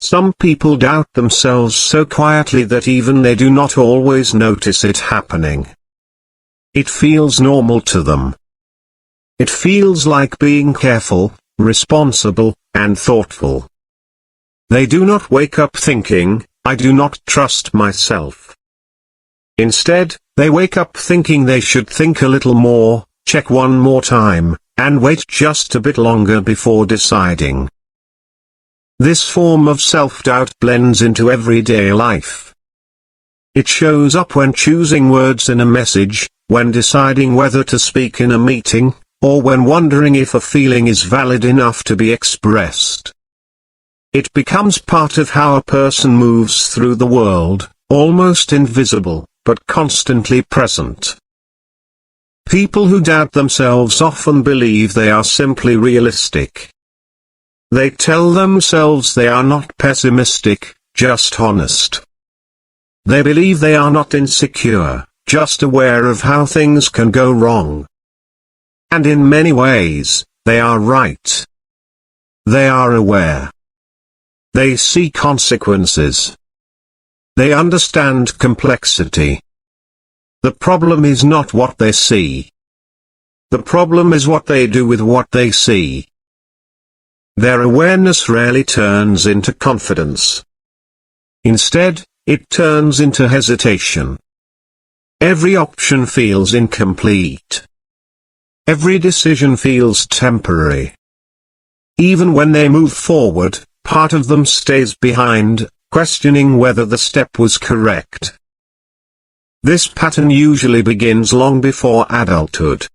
Some people doubt themselves so quietly that even they do not always notice it happening. It feels normal to them. It feels like being careful, responsible, and thoughtful. They do not wake up thinking, "I do not trust myself." Instead, they wake up thinking they should think a little more, check one more time, and wait just a bit longer before deciding. This form of self-doubt blends into everyday life. It shows up when choosing words in a message, when deciding whether to speak in a meeting, or when wondering if a feeling is valid enough to be expressed. It becomes part of how a person moves through the world, almost invisible, but constantly present. People who doubt themselves often believe they are simply realistic. They tell themselves they are not pessimistic, just honest. They believe they are not insecure, just aware of how things can go wrong. And in many ways, they are right. They are aware. They see consequences. They understand complexity. The problem is not what they see. The problem is what they do with what they see. Their awareness rarely turns into confidence. Instead, it turns into hesitation. Every option feels incomplete. Every decision feels temporary. Even when they move forward, part of them stays behind, questioning whether the step was correct. This pattern usually begins long before adulthood.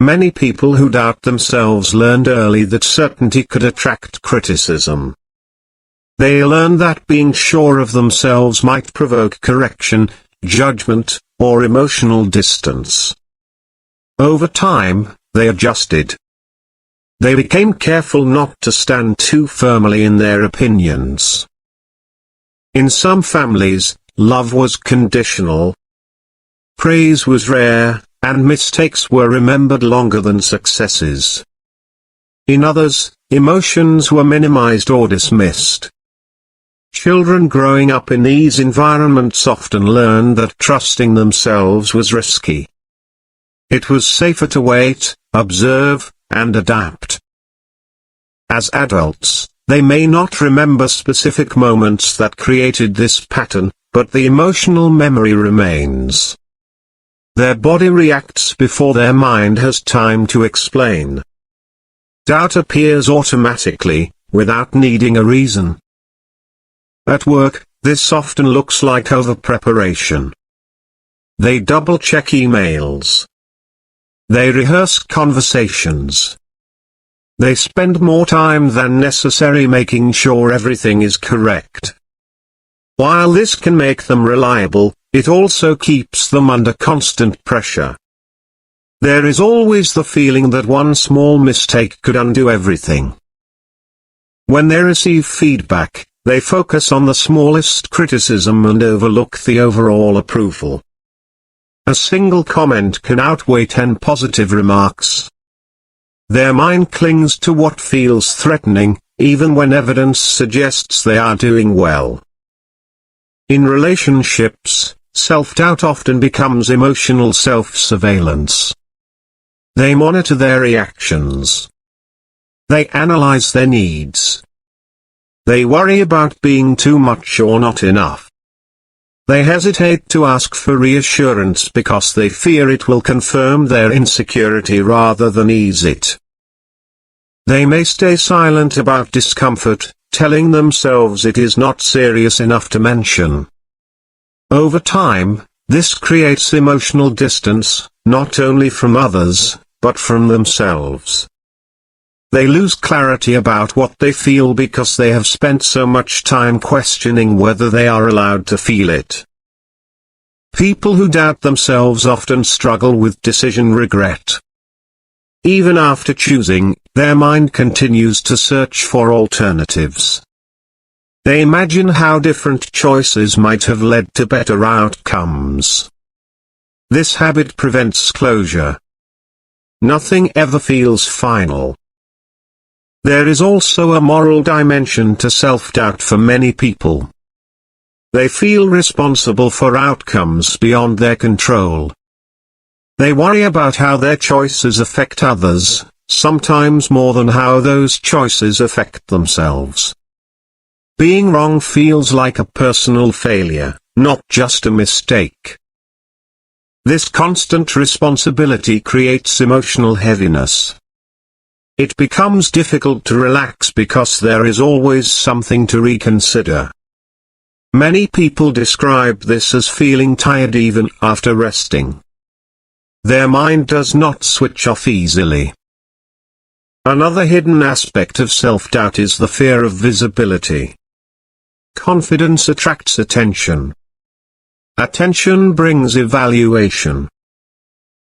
Many people who doubt themselves learned early that certainty could attract criticism. They learned that being sure of themselves might provoke correction, judgment, or emotional distance. Over time, they adjusted. They became careful not to stand too firmly in their opinions. In some families, love was conditional. Praise was rare, and mistakes were remembered longer than successes. In others, emotions were minimized or dismissed. Children growing up in these environments often learned that trusting themselves was risky. It was safer to wait, observe, and adapt. As adults, they may not remember specific moments that created this pattern, but the emotional memory remains. Their body reacts before their mind has time to explain. Doubt appears automatically, without needing a reason. At work, this often looks like over-preparation. They double-check emails. They rehearse conversations. They spend more time than necessary making sure everything is correct. While this can make them reliable, it also keeps them under constant pressure. There is always the feeling that one small mistake could undo everything. When they receive feedback, they focus on the smallest criticism and overlook the overall approval. A single comment can outweigh 10 positive remarks. Their mind clings to what feels threatening, even when evidence suggests they are doing well. In relationships, self-doubt often becomes emotional self-surveillance. They monitor their reactions. They analyze their needs. They worry about being too much or not enough. They hesitate to ask for reassurance because they fear it will confirm their insecurity rather than ease it. They may stay silent about discomfort, telling themselves it is not serious enough to mention. Over time, this creates emotional distance, not only from others, but from themselves. They lose clarity about what they feel because they have spent so much time questioning whether they are allowed to feel it. People who doubt themselves often struggle with decision regret. Even after choosing, their mind continues to search for alternatives. They imagine how different choices might have led to better outcomes. This habit prevents closure. Nothing ever feels final. There is also a moral dimension to self-doubt for many people. They feel responsible for outcomes beyond their control. They worry about how their choices affect others, sometimes more than how those choices affect themselves. Being wrong feels like a personal failure, not just a mistake. This constant responsibility creates emotional heaviness. It becomes difficult to relax because there is always something to reconsider. Many people describe this as feeling tired even after resting. Their mind does not switch off easily. Another hidden aspect of self-doubt is the fear of visibility. Confidence attracts attention. Attention brings evaluation.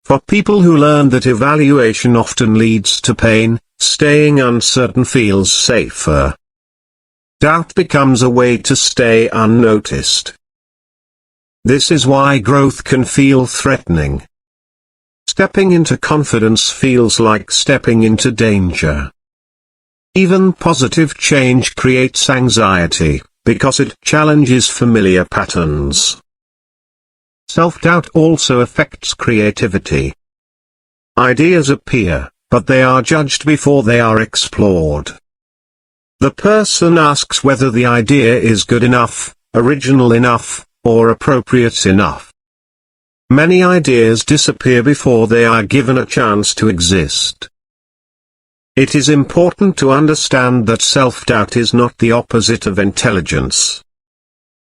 For people who learn that evaluation often leads to pain, staying uncertain feels safer. Doubt becomes a way to stay unnoticed. This is why growth can feel threatening. Stepping into confidence feels like stepping into danger. Even positive change creates anxiety, because it challenges familiar patterns. Self-doubt also affects creativity. Ideas appear, but they are judged before they are explored. The person asks whether the idea is good enough, original enough, or appropriate enough. Many ideas disappear before they are given a chance to exist. It is important to understand that self-doubt is not the opposite of intelligence.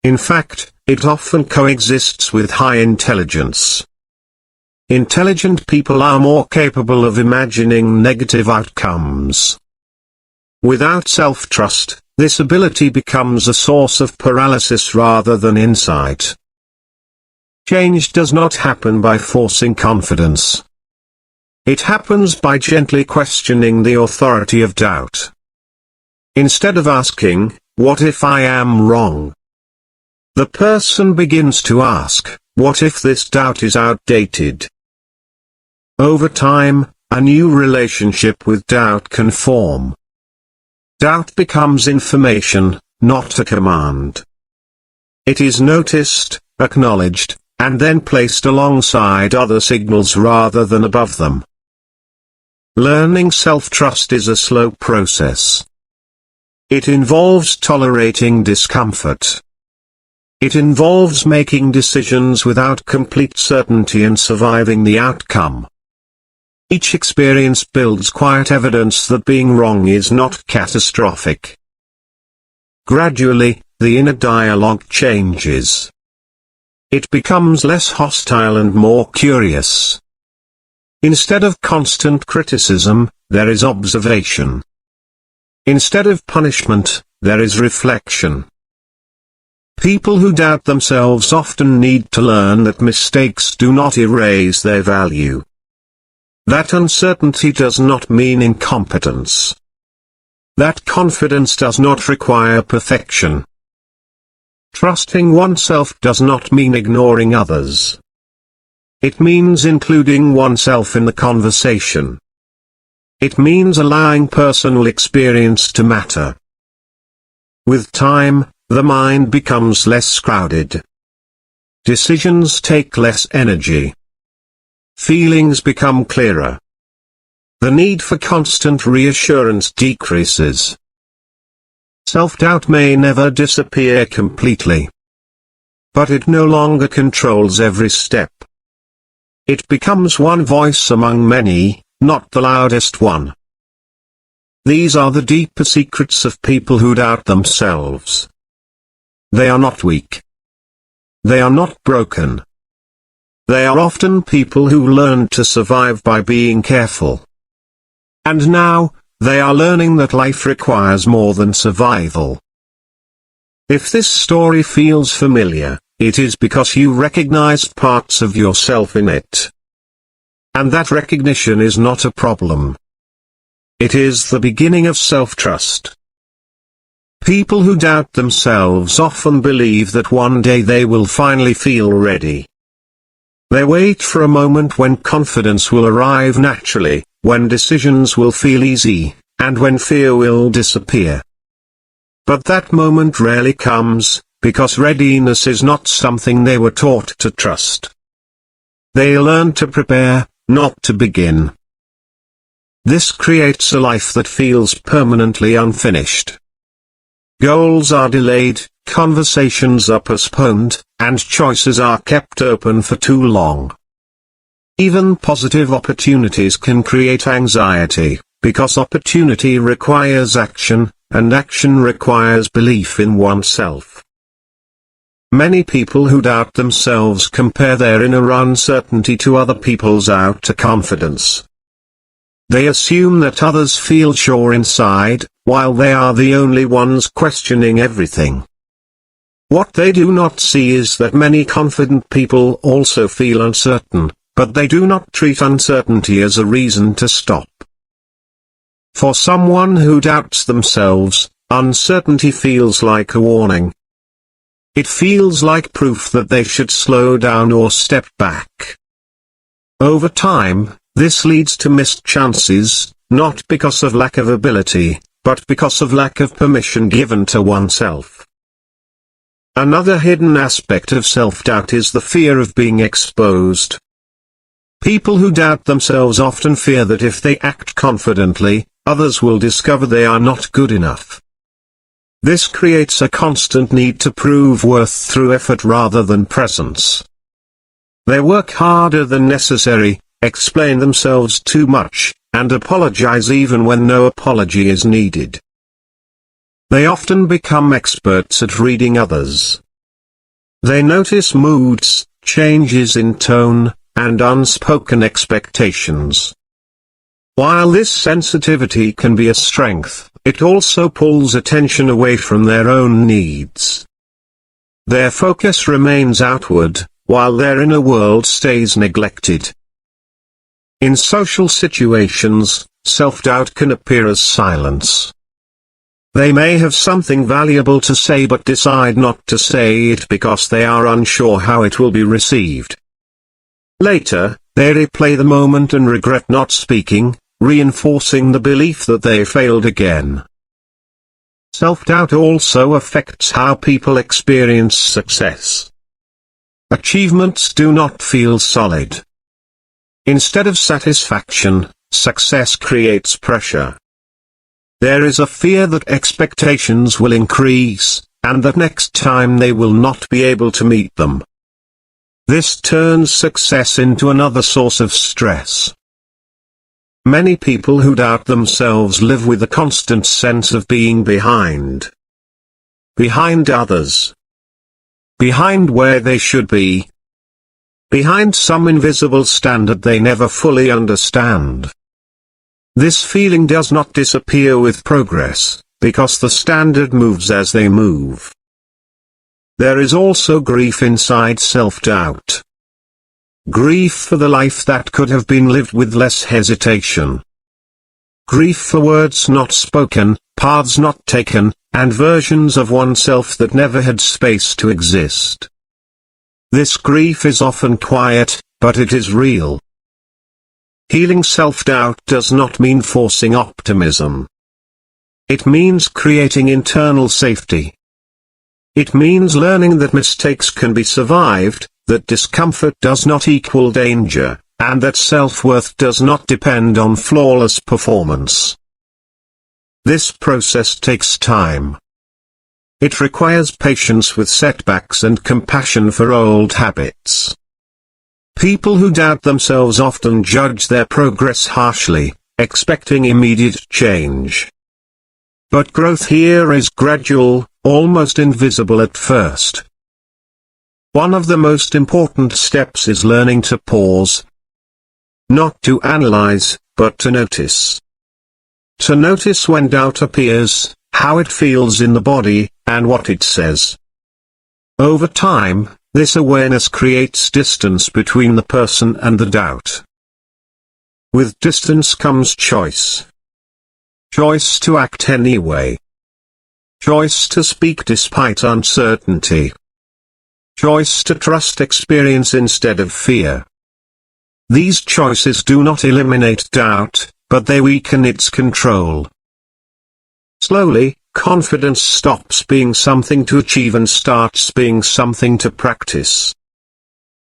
In fact, it often coexists with high intelligence. Intelligent people are more capable of imagining negative outcomes. Without self-trust, this ability becomes a source of paralysis rather than insight. Change does not happen by forcing confidence. It happens by gently questioning the authority of doubt. Instead of asking, "What if I am wrong?" the person begins to ask, "What if this doubt is outdated?" Over time, a new relationship with doubt can form. Doubt becomes information, not a command. It is noticed, acknowledged, and then placed alongside other signals rather than above them. Learning self-trust is a slow process. It involves tolerating discomfort. It involves making decisions without complete certainty and surviving the outcome. Each experience builds quiet evidence that being wrong is not catastrophic. Gradually, the inner dialogue changes. It becomes less hostile and more curious. Instead of constant criticism, there is observation. Instead of punishment, there is reflection. People who doubt themselves often need to learn that mistakes do not erase their value. That uncertainty does not mean incompetence. That confidence does not require perfection. Trusting oneself does not mean ignoring others. It means including oneself in the conversation. It means allowing personal experience to matter. With time, the mind becomes less crowded. Decisions take less energy. Feelings become clearer. The need for constant reassurance decreases. Self-doubt may never disappear completely. But it no longer controls every step. It becomes one voice among many, not the loudest one. These are the deeper secrets of people who doubt themselves. They are not weak. They are not broken. They are often people who learned to survive by being careful. And now, they are learning that life requires more than survival. If this story feels familiar, it is because you recognized parts of yourself in it. And that recognition is not a problem. It is the beginning of self-trust. People who doubt themselves often believe that one day they will finally feel ready. They wait for a moment when confidence will arrive naturally, when decisions will feel easy, and when fear will disappear. But that moment rarely comes, because readiness is not something they were taught to trust. They learn to prepare, not to begin. This creates a life that feels permanently unfinished. Goals are delayed, conversations are postponed, and choices are kept open for too long. Even positive opportunities can create anxiety, because opportunity requires action, and action requires belief in oneself. Many people who doubt themselves compare their inner uncertainty to other people's outer confidence. They assume that others feel sure inside, while they are the only ones questioning everything. What they do not see is that many confident people also feel uncertain, but they do not treat uncertainty as a reason to stop. For someone who doubts themselves, uncertainty feels like a warning. It feels like proof that they should slow down or step back. Over time, this leads to missed chances, not because of lack of ability, but because of lack of permission given to oneself. Another hidden aspect of self-doubt is the fear of being exposed. People who doubt themselves often fear that if they act confidently, others will discover they are not good enough. This creates a constant need to prove worth through effort rather than presence. They work harder than necessary, explain themselves too much, and apologize even when no apology is needed. They often become experts at reading others. They notice moods, changes in tone, and unspoken expectations. While this sensitivity can be a strength, it also pulls attention away from their own needs. Their focus remains outward, while their inner world stays neglected. In social situations, self-doubt can appear as silence. They may have something valuable to say but decide not to say it because they are unsure how it will be received. Later, they replay the moment and regret not speaking, reinforcing the belief that they failed again. Self-doubt also affects how people experience success. Achievements do not feel solid. Instead of satisfaction, success creates pressure. There is a fear that expectations will increase, and that next time they will not be able to meet them. This turns success into another source of stress. Many people who doubt themselves live with a constant sense of being behind. Behind others. Behind where they should be. Behind some invisible standard they never fully understand. This feeling does not disappear with progress, because the standard moves as they move. There is also grief inside self-doubt. Grief for the life that could have been lived with less hesitation. Grief for words not spoken, paths not taken, and versions of oneself that never had space to exist. This grief is often quiet, but it is real. Healing self-doubt does not mean forcing optimism. It means creating internal safety. It means learning that mistakes can be survived, that discomfort does not equal danger, and that self-worth does not depend on flawless performance. This process takes time. It requires patience with setbacks and compassion for old habits. People who doubt themselves often judge their progress harshly, expecting immediate change. But growth here is gradual, almost invisible at first. One of the most important steps is learning to pause. Not to analyze, but to notice. To notice when doubt appears, how it feels in the body, and what it says. Over time, this awareness creates distance between the person and the doubt. With distance comes choice. Choice to act anyway. Choice to speak despite uncertainty. Choice to trust experience instead of fear. These choices do not eliminate doubt, but they weaken its control. Slowly, confidence stops being something to achieve and starts being something to practice.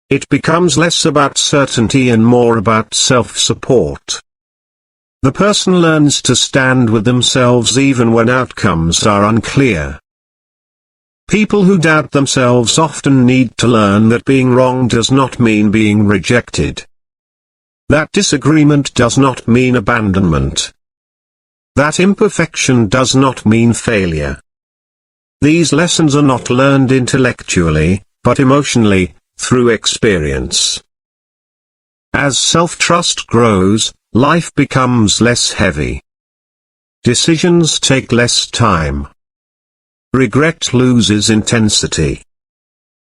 It becomes less about certainty and more about self-support. The person learns to stand with themselves even when outcomes are unclear. People who doubt themselves often need to learn that being wrong does not mean being rejected. That disagreement does not mean abandonment. That imperfection does not mean failure. These lessons are not learned intellectually, but emotionally, through experience. As self-trust grows, life becomes less heavy. Decisions take less time. Regret loses intensity.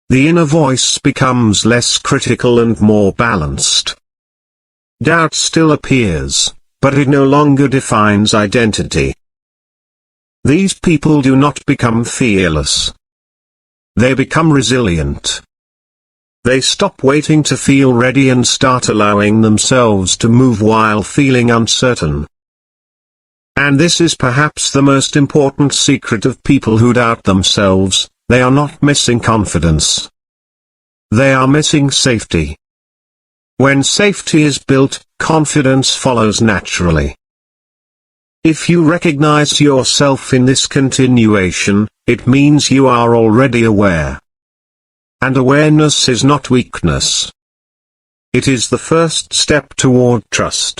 The inner voice becomes less critical and more balanced. Doubt still appears, but it no longer defines identity. These people do not become fearless. They become resilient. They stop waiting to feel ready and start allowing themselves to move while feeling uncertain. And this is perhaps the most important secret of people who doubt themselves: they are not missing confidence. They are missing safety. When safety is built, confidence follows naturally. If you recognize yourself in this continuation, it means you are already aware. And awareness is not weakness. It is the first step toward trust.